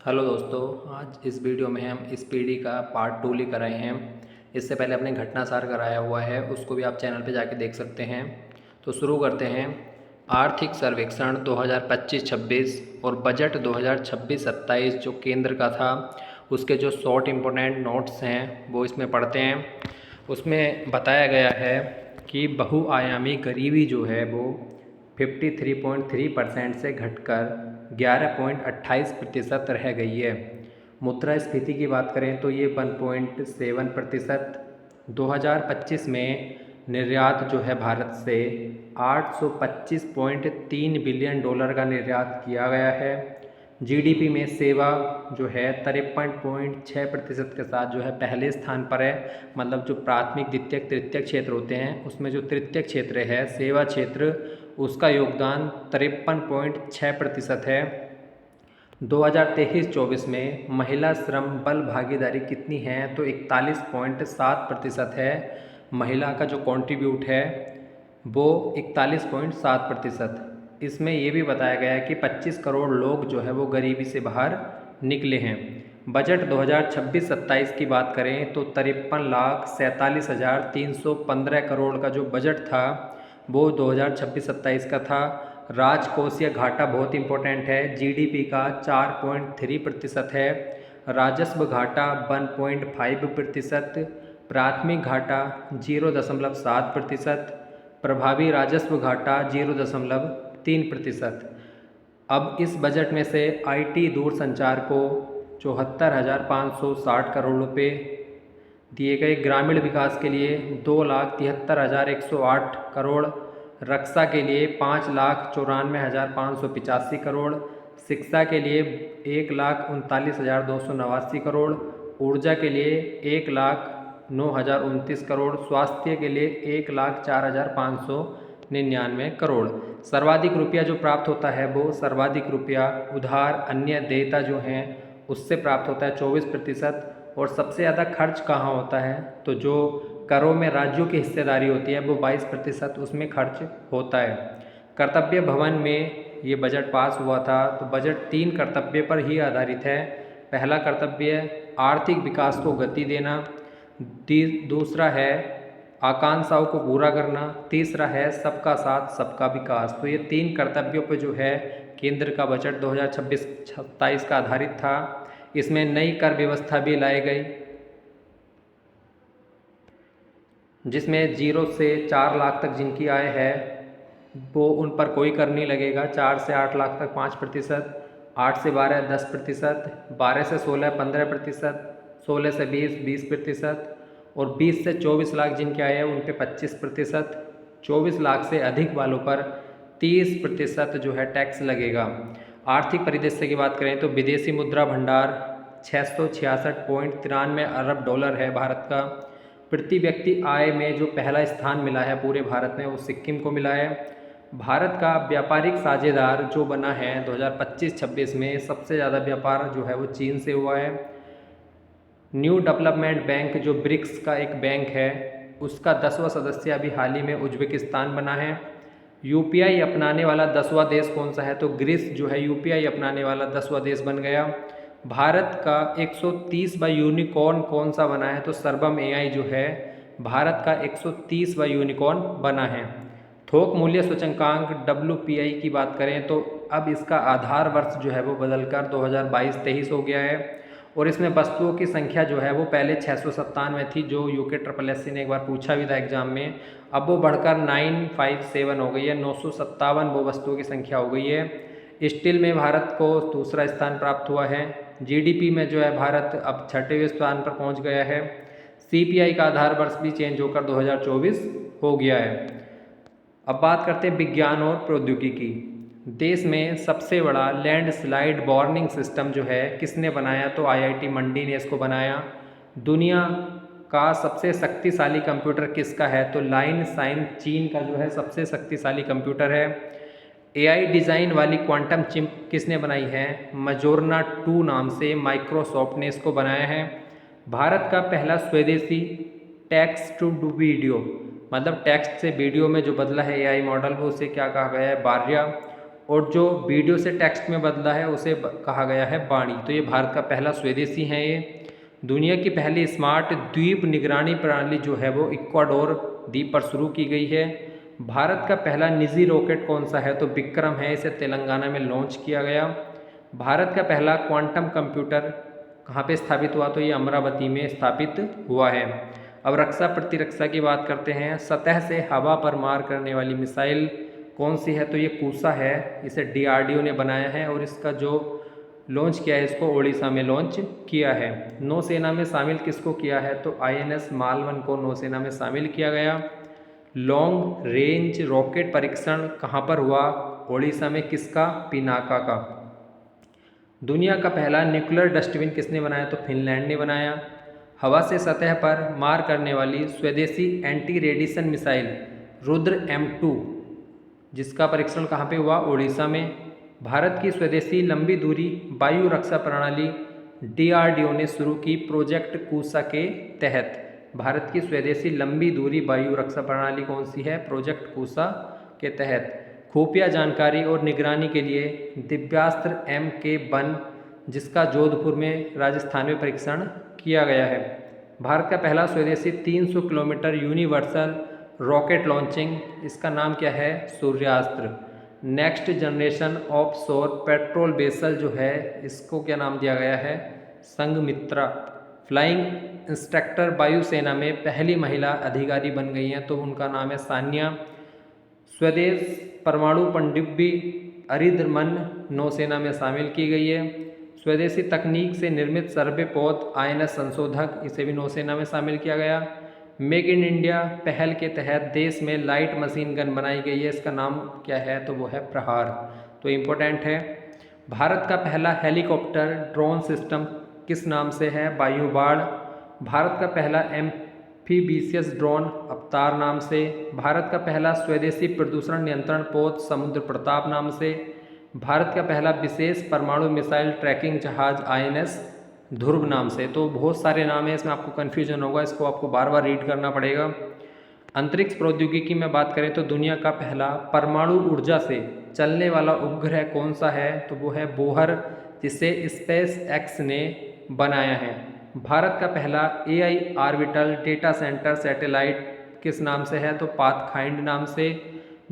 Hello दोस्तों, आज इस वीडियो में हम स्पीडी का पार्ट 2 लेकर आए हैं। इससे पहले अपने घटनासार कराया हुआ है, उसको भी आप चैनल पे जाके देख सकते हैं। तो शुरू करते हैं। आर्थिक सर्वेक्षण 2025-26 और बजट 2026-27 जो केंद्र का था, उसके जो शॉर्ट इम्पोर्टेंट नोट्स हैं वो इसमें पढ़ते हैं। उसमें बताया गया है कि बहुआयामी गरीबी जो है वो 53.3% से घटकर 11.28% रह गई है। मुद्रास्फीति की बात करें तो ये 1.7%। 2025 में निर्यात जो है भारत से 825.3 बिलियन डॉलर का निर्यात किया गया है। जीडीपी में सेवा जो है 53.6% के साथ जो है पहले स्थान पर है। मतलब जो प्राथमिक, द्वितीयक, तृतीयक क्षेत्र होते हैं उसमें जो तृतीयक क्षेत्र है सेवा क्षेत्र, उसका योगदान 53.6% है। 2023-24 में महिला श्रम बल भागीदारी कितनी है तो 41.7% है। महिला का जो कंट्रीब्यूट है वो 41.7%। इसमें ये भी बताया गया है कि 25 करोड़ लोग जो है वो गरीबी से बाहर निकले हैं। बजट 2026-27 की बात करें तो 53,47,315 करोड़ का जो बजट था वो 2026-27 का था। राजकोषीय घाटा बहुत इंपॉर्टेंट है, जीडीपी का 4.3% है। राजस्व घाटा 1.5%, प्राथमिक घाटा 0.7%, प्रभावी राजस्व घाटा 0.3%। अब इस बजट में से आईटी दूरसंचार को 74,560 करोड़ रुपये दिए गए। ग्रामीण विकास के लिए 2,73,108 करोड़, रक्षा के लिए 5,94,585 करोड़, शिक्षा के लिए 1,39,289 करोड़, ऊर्जा के लिए 1,09,029 करोड़, स्वास्थ्य के लिए 1,04,599 करोड़। सर्वाधिक रुपया जो प्राप्त होता है वो सर्वाधिक रुपया उधार अन्य देयता जो हैं उससे प्राप्त होता है 24%। और सबसे ज़्यादा खर्च कहाँ होता है तो जो करों में राज्यों की हिस्सेदारी होती है वो 22% उसमें खर्च होता है। कर्तव्य भवन में ये बजट पास हुआ था। तो बजट 3 कर्तव्य पर ही आधारित है। पहला कर्तव्य आर्थिक विकास को गति देना, दूसरा है आकांक्षाओं को पूरा करना, तीसरा है सबका साथ सबका विकास। तो ये 3 कर्तव्यों पर जो है केंद्र का बजट 2026-27 का आधारित था। इसमें नई कर व्यवस्था भी लाई गई, जिसमें 0 से 4 लाख तक जिनकी आय है वो उन पर कोई कर नहीं लगेगा। 4 से 8 लाख तक 5%, 8 से 12 10%, 12 से 16 15%, 16 से 20 20%, और 20 से 24 लाख जिनकी आय है उन पे 25%, 24 लाख से अधिक वालों पर 30% जो है टैक्स लगेगा। आर्थिक परिदृश्य की बात करें तो विदेशी मुद्रा भंडार 666.93 अरब डॉलर है भारत का। प्रति व्यक्ति आय में जो पहला स्थान मिला है पूरे भारत में वो सिक्किम को मिला है। भारत का व्यापारिक साझेदार जो बना है 2025-26 में सबसे ज़्यादा व्यापार जो है वो चीन से हुआ है। न्यू डेवलपमेंट बैंक जो ब्रिक्स का एक बैंक है उसका 10वां सदस्य अभी हाल ही में उज्बेकिस्तान बना है। यूपीआई अपनाने वाला 10वां देश कौन सा है तो ग्रीस जो है यूपीआई अपनाने वाला 10वां देश बन गया। भारत का 130वां यूनिकॉर्न कौन सा बना है तो सर्वम एआई जो है भारत का 130वां यूनिकॉर्न बना है। थोक मूल्य सूचकांक WPI की बात करें तो अब इसका आधार वर्ष जो है वो बदलकर 2022-23 हो गया है। और इसमें वस्तुओं की संख्या जो है वो पहले 697 थी, जो UKSSC ने एक बार पूछा भी था एग्जाम में। अब वो बढ़कर 957 हो गई है, 957 वो वस्तुओं की संख्या हो गई है। स्टील में भारत को दूसरा स्थान प्राप्त हुआ है। जीडीपी में जो है भारत अब 6वें स्थान पर पहुंच गया है। CPI का आधार वर्ष भी चेंज होकर 2024 हो गया है। अब बात करते हैं विज्ञान और प्रौद्योगिकी। देश में सबसे बड़ा लैंडस्लाइड वार्निंग सिस्टम जो है किसने बनाया तो IIT मंडी ने इसको बनाया। दुनिया का सबसे शक्तिशाली कंप्यूटर किसका है तो लाइन साइन चीन का जो है सबसे शक्तिशाली कंप्यूटर है। AI डिज़ाइन वाली क्वांटम चिप किसने बनाई है मजोर्ना 2 नाम से माइक्रोसॉफ्ट ने इसको बनाया है। भारत का पहला स्वदेशी टेक्स्ट टू वीडियो, मतलब टेक्स्ट से वीडियो में जो बदला है AI मॉडल वो उसे क्या कहा गया है बार्या। और जो वीडियो से टेक्स्ट में बदला है उसे कहा गया है बाणी। तो ये भारत का पहला स्वदेशी है। ये दुनिया की पहली स्मार्ट द्वीप निगरानी प्रणाली जो है वो इक्वाडोर द्वीप पर शुरू की गई है। भारत का पहला निजी रॉकेट कौन सा है? तो विक्रम है, इसे तेलंगाना में लॉन्च किया गया। भारत का पहला क्वांटम कंप्यूटर कहाँ पे स्थापित हुआ? तो ये अमरावती में स्थापित हुआ है। अब रक्षा प्रतिरक्षा की बात करते हैं। सतह से हवा पर मार करने वाली मिसाइल कौन सी है? तो ये कूसा है, इसे DRDO ने बनाया है और इसका जो लॉन्च किया है इसको ओडिशा में लॉन्च किया है। नौसेना में शामिल किसको किया है? तो INS मालवन को नौसेना में शामिल किया गया। लॉन्ग रेंज रॉकेट परीक्षण कहाँ पर हुआ? ओडिशा में। किसका? पिनाका का। दुनिया का पहला न्यूक्लियर डस्टबिन किसने बनाया? तो फिनलैंड ने बनाया। हवा से सतह पर मार करने वाली स्वदेशी anti radiation missile Rudra M2 जिसका परीक्षण कहाँ पे हुआ? ओडिशा में। भारत की स्वदेशी लंबी दूरी वायु रक्षा प्रणाली DRDO ने शुरू की प्रोजेक्ट कूसा के तहत। भारत की स्वदेशी लंबी दूरी वायु रक्षा प्रणाली कौन सी है? प्रोजेक्ट कूसा के तहत। खुफिया जानकारी और निगरानी के लिए दिव्यास्त्र MK1 जिसका जोधपुर में राजस्थान में परीक्षण किया गया है। भारत का पहला स्वदेशी 300 किलोमीटर यूनिवर्सल रॉकेट लॉन्चिंग, इसका नाम क्या है? सूर्यास्त्र। नेक्स्ट जनरेशन ऑफ शोर पेट्रोल वेसल जो है इसको क्या नाम दिया गया है? संघमित्रा। फ्लाइंग इंस्ट्रक्टर वायुसेना में पहली महिला अधिकारी बन गई हैं, तो उनका नाम है सान्या। स्वदेश परमाणु पनडुब्बी अरिंदमन नौसेना में शामिल की गई है। स्वदेशी तकनीक से निर्मित सर्वपोत INS संशोधक, इसे भी नौसेना में शामिल किया गया। मेक इन इंडिया पहल के तहत देश में लाइट मशीन गन बनाई गई है, इसका नाम क्या है? तो वो है प्रहार। तो इम्पोर्टेंट है। भारत का पहला हेलीकॉप्टर ड्रोन सिस्टम किस नाम से है? वायुबाण। भारत का पहला एम्फीबियस ड्रोन अवतार नाम से। भारत का पहला स्वदेशी प्रदूषण नियंत्रण पोत समुद्र प्रताप नाम से। भारत का पहला विशेष परमाणु मिसाइल ट्रैकिंग जहाज INS ध्रुव नाम से। तो बहुत सारे नाम है, इसमें आपको कन्फ्यूजन होगा, इसको आपको बार बार रीड करना पड़ेगा। अंतरिक्ष प्रौद्योगिकी में बात करें तो दुनिया का पहला परमाणु ऊर्जा से चलने वाला उपग्रह कौन सा है? तो वो है बोहर, जिसे SpaceX ने बनाया है। भारत का पहला AI orbital data centre satellite किस नाम से है? तो पाथफाइंडर नाम से।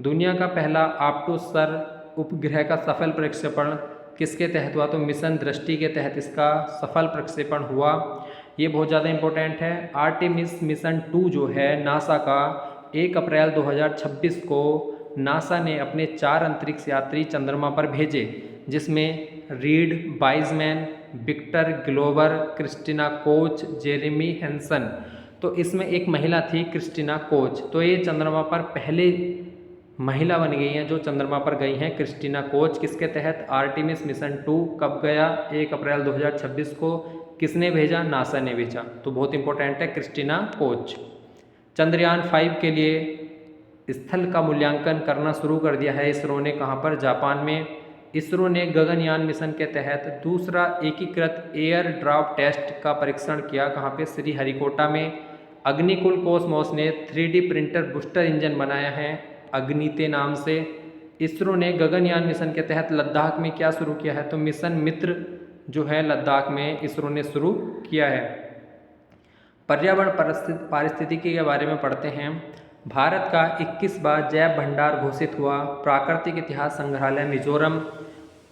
दुनिया का पहला ऑप्टोसर उपग्रह का सफल प्रक्षेपण किसके तहत हुआ? तो मिशन दृष्टि के तहत इसका सफल प्रक्षेपण हुआ। ये बहुत ज़्यादा इम्पोर्टेंट है। आर्टेमिस मिशन 2 जो है नासा का 1 अप्रैल 2026 को नासा ने अपने 4 अंतरिक्ष यात्री चंद्रमा पर भेजे, जिसमें Reid Wiseman, Victor Glover, Christina Koch, Jeremy Hansen. तो इसमें एक महिला थी क्रिस्टिना कोच। तो ये चंद्रमा पर पहले महिला बन गई हैं जो चंद्रमा पर गई हैं, क्रिस्टिना कोच। किसके तहत? आर्टेमिस मिशन 2 कब गया? 1 अप्रैल 2026 को। किसने भेजा? नासा ने भेजा। तो बहुत इंपॉर्टेंट है क्रिस्टिना कोच। चंद्रयान 5 के लिए स्थल का मूल्यांकन करना शुरू कर दिया है इसरो ने। कहाँ पर? जापान में। इसरो ने गगनयान मिशन के तहत दूसरा एकीकृत एयर ड्राफ्ट टेस्ट का परीक्षण किया। कहाँ पे? श्रीहरिकोटा में। अग्निकुल कॉस्मोस ने 3D प्रिंटर बूस्टर इंजन बनाया है अग्निते नाम से। इसरो ने गगनयान मिशन के तहत लद्दाख में क्या शुरू किया है? तो मिशन मित्र जो है लद्दाख में इसरो ने शुरू किया है। पर्यावरण पारिस्थितिकी के बारे में पढ़ते हैं। भारत का 21वां जैव भंडार घोषित हुआ। प्राकृतिक इतिहास संग्रहालय मिजोरम।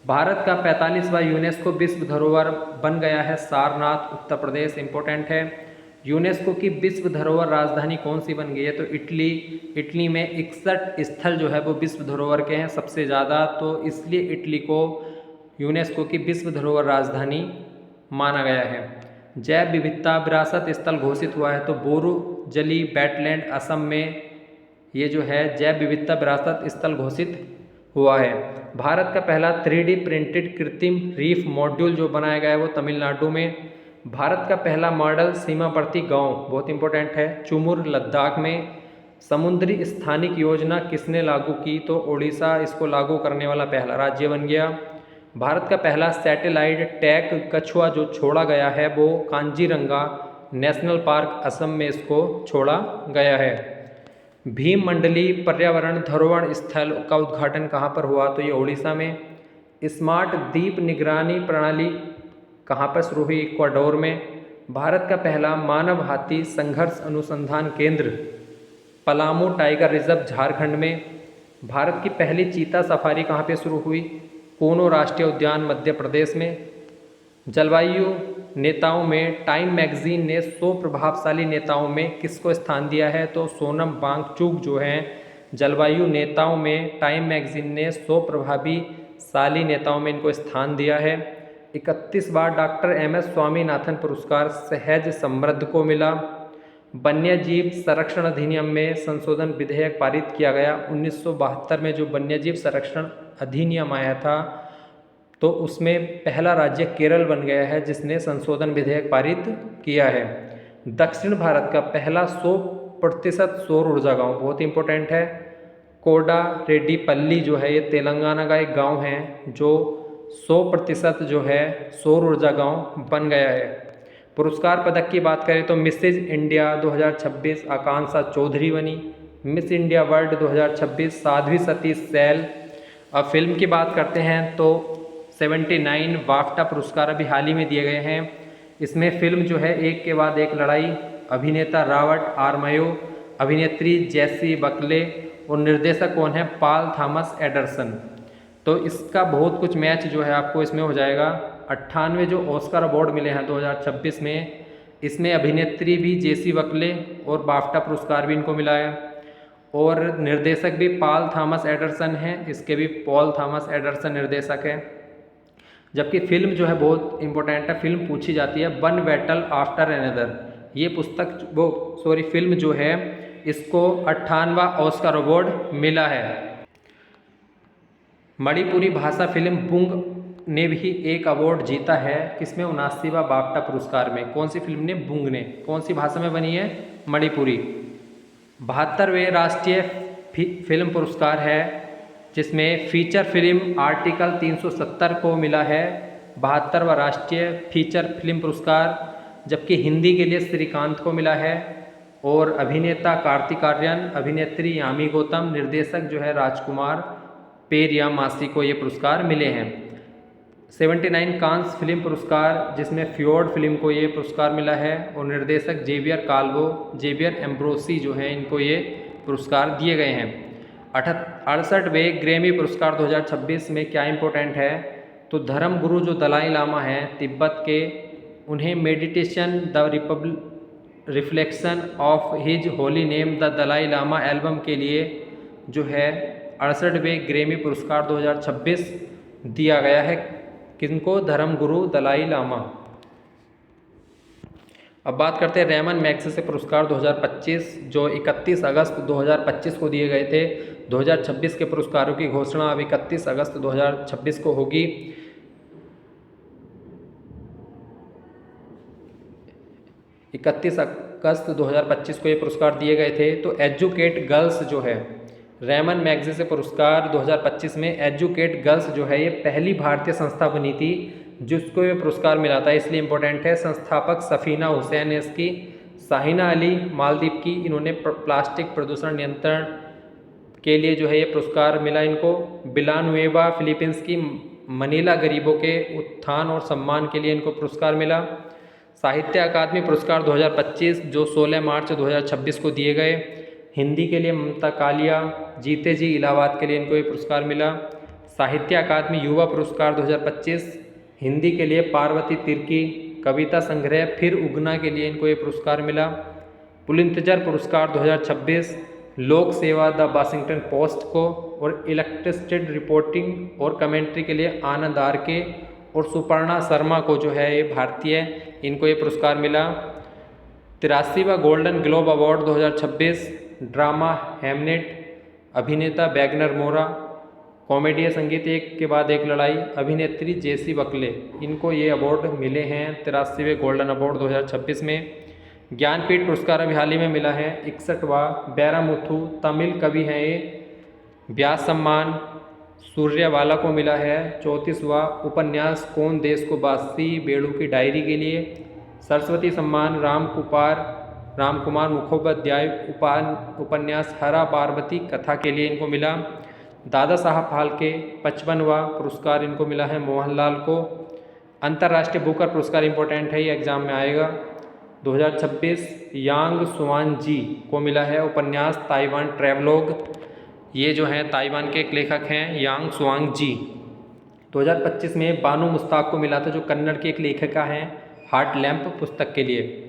भारत का 45वां यूनेस्को विश्व धरोहर बन गया है सारनाथ, उत्तर प्रदेश। इंपॉर्टेंट है। यूनेस्को की विश्व धरोहर राजधानी कौन सी बन गई है? तो इटली। इटली में 61 स्थल जो है वो विश्व धरोहर के हैं सबसे ज़्यादा, तो इसलिए इटली को यूनेस्को की विश्व धरोहर राजधानी माना गया है। जैव विविधता विरासत स्थल घोषित हुआ है तो बोरू जली वेटलैंड असम में ये जो है जैव विविधता विरासत स्थल घोषित हुआ है। भारत का पहला 3D प्रिंटेड कृत्रिम रीफ मॉड्यूल जो बनाया गया है वो तमिलनाडु में। भारत का पहला मॉडल सीमावर्ती गांव, बहुत इंपॉर्टेंट है, चुमुर लद्दाख में। समुद्री स्थानिक योजना किसने लागू की? तो ओडिशा इसको लागू करने वाला पहला राज्य बन गया। भारत का पहला सैटेलाइट टैग कछुआ जो छोड़ा गया है वो कांजीरंगा नेशनल पार्क असम में इसको छोड़ा गया है। भीम मंडली पर्यावरण धरोहर स्थल का उद्घाटन कहाँ पर हुआ? तो ये उड़ीसा में। स्मार्ट द्वीप निगरानी प्रणाली कहाँ पर शुरू हुई? इक्वाडोर में। भारत का पहला मानव हाथी संघर्ष अनुसंधान केंद्र पलामू टाइगर रिजर्व झारखंड में। भारत की पहली चीता सफारी कहाँ पे शुरू हुई? कोनो राष्ट्रीय उद्यान मध्य प्रदेश में। जलवायु नेताओं में टाइम मैगजीन ने 100 प्रभावशाली नेताओं में किसको स्थान दिया है? तो सोनम वांगचुक जो हैं जलवायु नेताओं में टाइम मैगजीन ने 100 प्रभावशाली नेताओं में इनको स्थान दिया है। 31 बार डॉक्टर MS स्वामीनाथन पुरस्कार सहज समृद्ध को मिला। वन्यजीव संरक्षण अधिनियम में संशोधन विधेयक पारित किया गया। 1972 में जो वन्यजीव संरक्षण अधिनियम आया था तो उसमें पहला राज्य केरल बन गया है जिसने संशोधन विधेयक पारित किया है। दक्षिण भारत का पहला 100% सौर ऊर्जा गांव, बहुत इंपॉर्टेंट है, कोडा रेड्डीपल्ली जो है ये तेलंगाना का एक गांव है जो 100% जो है सौर ऊर्जा गांव बन गया है। पुरस्कार पदक की बात करें तो मिसेज इंडिया 2026 आकांक्षा चौधरी बनी। Miss India World 2026 Sadhvi Satish Sail. अब फिल्म की बात करते हैं तो 79 बाफ्टा पुरस्कार अभी हाल ही में दिए गए हैं। इसमें फिल्म जो है एक के बाद एक लड़ाई, अभिनेता रॉबर्ट आर मयो, अभिनेत्री जेसी बकले और निर्देशक कौन है? Paul Thomas Anderson. तो इसका बहुत कुछ मैच जो है आपको इसमें हो जाएगा। 98 जो ऑस्कर अवार्ड मिले हैं 2026 में, इसमें अभिनेत्री भी जेसी बकले और बाफ्टा पुरस्कार भी इनको मिला है और निर्देशक भी पॉल थॉमस एंडरसन हैं, इसके भी पॉल थॉमस एंडरसन निर्देशक हैं। जबकि फिल्म जो है बहुत इंपॉर्टेंट है, फिल्म पूछी जाती है वन बैटल आफ्टर अनदर। ये फिल्म जो है इसको 58वां ऑस्कर अवार्ड मिला है। मणिपुरी भाषा फिल्म बुंग ने भी एक अवार्ड जीता है, किसमें? 79वां बाफ्टा पुरस्कार में। कौन सी फिल्म ने? बुंग ने। कौन सी भाषा में बनी है? मणिपुरी। 72वें राष्ट्रीय फिल्म पुरस्कार है जिसमें फीचर फिल्म आर्टिकल 370 को मिला है 72वां राष्ट्रीय फीचर फिल्म पुरस्कार, जबकि हिंदी के लिए श्रीकांत को मिला है और अभिनेता कार्तिक आर्यन, अभिनेत्री यामी गौतम, निर्देशक जो है राजकुमार पेरिया मासी को ये पुरस्कार मिले हैं। 79 कांस फिल्म पुरस्कार जिसमें फ्योर्ड फिल्म को ये पुरस्कार मिला है और निर्देशक जेवियर काल्वो, जेवियर एम्ब्रोसी जो है इनको ये पुरस्कार दिए गए हैं। 68वें ग्रैमी पुरस्कार 2026 में क्या इम्पोर्टेंट है? तो धर्म गुरु जो दलाई लामा हैं तिब्बत के, उन्हें meditation the reflection of his holy name the Dalai Lama album के लिए जो है 68वें ग्रैमी पुरस्कार 2026 दिया गया है। किनको? धर्म गुरु दलाई लामा। अब बात करते हैं रेमन मैग्सेसे पुरस्कार 2025 जो 31 अगस्त 2025 को दिए गए थे। 2026 के पुरस्कारों की घोषणा अब 31 अगस्त 2026 को होगी। इकतीस अगस्त 2025 को ये पुरस्कार दिए गए थे। तो एजुकेट गर्ल्स जो है रेमन मैग्सेसे पुरस्कार 2025 में एजुकेट गर्ल्स जो है ये पहली भारतीय संस्था बनी थी जिसको ये पुरस्कार मिला था, इसलिए इम्पोर्टेंट है। संस्थापक सफीना हुसैन है इसकी, साहिना अली मालदीव की, इन्होंने प्लास्टिक प्रदूषण नियंत्रण के लिए जो है ये पुरस्कार मिला इनको। विलानुएवा फिलीपींस की, मनीला गरीबों के उत्थान और सम्मान के लिए इनको पुरस्कार मिला। साहित्य अकादमी पुरस्कार 2025 जो 16 मार्च 2026 को दिए गए। हिंदी के लिए ममता कालिया, जीते जी इलाहाबाद के लिए इनको ये पुरस्कार मिला। साहित्य अकादमी युवा पुरस्कार 2025 हिंदी के लिए पार्वती तिर्की, कविता संग्रह फिर उगना के लिए इनको ये पुरस्कार मिला। पुलित्जर पुरस्कार 2026 लोक सेवा द वाशिंगटन पोस्ट को और इलेक्ट्रिसिटी रिपोर्टिंग और कमेंट्री के लिए आनंद आर के और सुपर्णा शर्मा को जो है ये भारतीय इनको ये पुरस्कार मिला। 83वां Golden Globe award 2026 drama Hamnet, अभिनेता वैगनर मोरा, कॉमेडी संगीत एक के बाद एक लड़ाई, अभिनेत्री जेसी बकले, इनको ये अवार्ड मिले हैं 83वें गोल्डन अवार्ड 2026 में। ज्ञानपीठ पुरस्कार अभी हाल ही में मिला है 61वां बैरामुथु तमिल कवि हैं ये। व्यास सम्मान सूर्यवाला को मिला है 34वां उपन्यास कौन देश को बासी बेड़ू की डायरी के लिए। सरस्वती सम्मान राम कुपार राम कुमार मुखोपाध्याय उपन्यास हरा पार्वती कथा के लिए इनको मिला। दादा साहब फाल्के 55वां पुरस्कार इनको मिला है मोहनलाल को। अंतर्राष्ट्रीय बुकर पुरस्कार इंपॉर्टेंट है, ये एग्जाम में आएगा। 2026 यांग सुआन जी को मिला है उपन्यास ताइवान ट्रैवलॉग। ये जो हैं ताइवान के एक लेखक हैं यांग सुआंग जी। 2025 में बानू मुश्ताक को मिला था, जो कन्नड़ की एक लेखिका हैं, हार्ट लैम्प पुस्तक के लिए।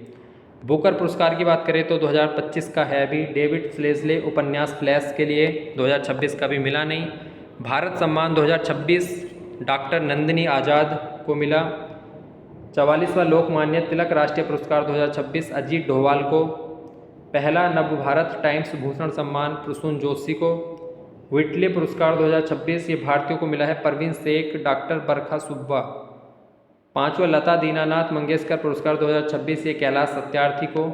बुकर पुरस्कार की बात करें तो 2025 का है भी डेविड स्लेजले उपन्यास फ्लैश के लिए, 2026 का भी मिला नहीं। भारत सम्मान 2026 डॉक्टर नंदिनी आज़ाद को मिला। 44वां लोकमान्य तिलक राष्ट्रीय पुरस्कार 2026 अजीत डोभाल को। पहला नवभारत टाइम्स भूषण सम्मान प्रसून जोशी को। व्हिटले पुरस्कार 2026 ये भारतीयों को मिला है परवीन शेख, डॉक्टर बरखा सुब्बा। 5वां लता दीनानाथ मंगेशकर पुरस्कार 2026 ये कैलाश सत्यार्थी को।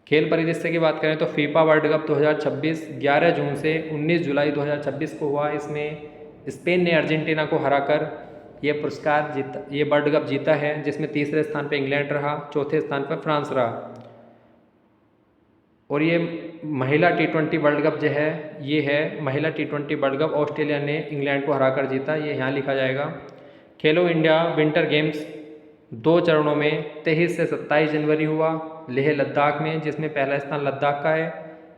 खेल परिदृश्य की बात करें तो फीफा वर्ल्ड कप 2026 11 जून से 19 जुलाई 2026 को हुआ। इसमें स्पेन ने अर्जेंटीना को हराकर ये पुरस्कार जीता, ये वर्ल्ड कप जीता है, जिसमें तीसरे स्थान पर इंग्लैंड रहा, चौथे स्थान पर फ्रांस रहा। और ये महिला T20 वर्ल्ड कप जो है, ये है महिला T20 वर्ल्ड कप, ऑस्ट्रेलिया ने इंग्लैंड को हराकर जीता, ये यहाँ लिखा जाएगा। खेलो इंडिया विंटर गेम्स 2 चरणों में 23 से 27 जनवरी हुआ लेह लद्दाख में, जिसमें पहला स्थान लद्दाख का है।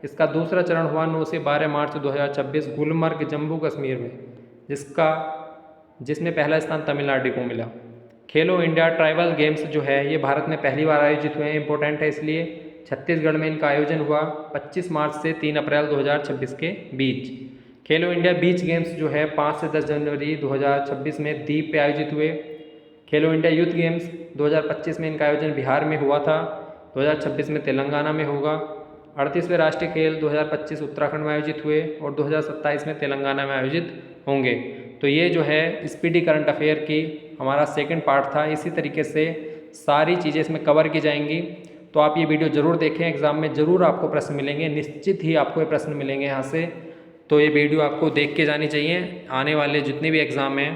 इसका दूसरा चरण हुआ 9 से 12 मार्च 2026 गुलमर्ग जम्मू कश्मीर में, जिसमें पहला स्थान तमिलनाडु को मिला। खेलो इंडिया ट्राइबल गेम्स जो है ये भारत में पहली बार आयोजित हुए हैं, इंपॉर्टेंट है इसलिए। छत्तीसगढ़ में इनका आयोजन हुआ 25 मार्च से 3 अप्रैल 2026 के बीच। खेलो इंडिया बीच गेम्स जो है 5 से 10 जनवरी 2026 में द्वीप पे आयोजित हुए। खेलो इंडिया यूथ गेम्स 2025 में इनका आयोजन बिहार में हुआ था, 2026 में तेलंगाना में होगा। 38वें राष्ट्रीय खेल 2025 उत्तराखंड में आयोजित हुए और 2027 में तेलंगाना में आयोजित होंगे। तो ये जो है स्पीडी करंट अफेयर की हमारा सेकंड पार्ट था। इसी तरीके से सारी चीज़ें इसमें कवर की जाएंगी, तो आप ये वीडियो ज़रूर देखें। एग्ज़ाम में ज़रूर आपको प्रश्न मिलेंगे, निश्चित ही आपको ये प्रश्न मिलेंगे यहाँ से। तो ये वीडियो आपको देख के जानी चाहिए। आने वाले जितने भी एग्ज़ाम हैं,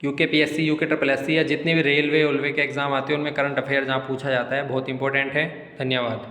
UKPSC, UKSSC या जितने भी रेलवे के एग्ज़ाम आते हैं, उनमें करंट अफेयर जहाँ पूछा जाता है, बहुत इंपॉर्टेंट है। धन्यवाद।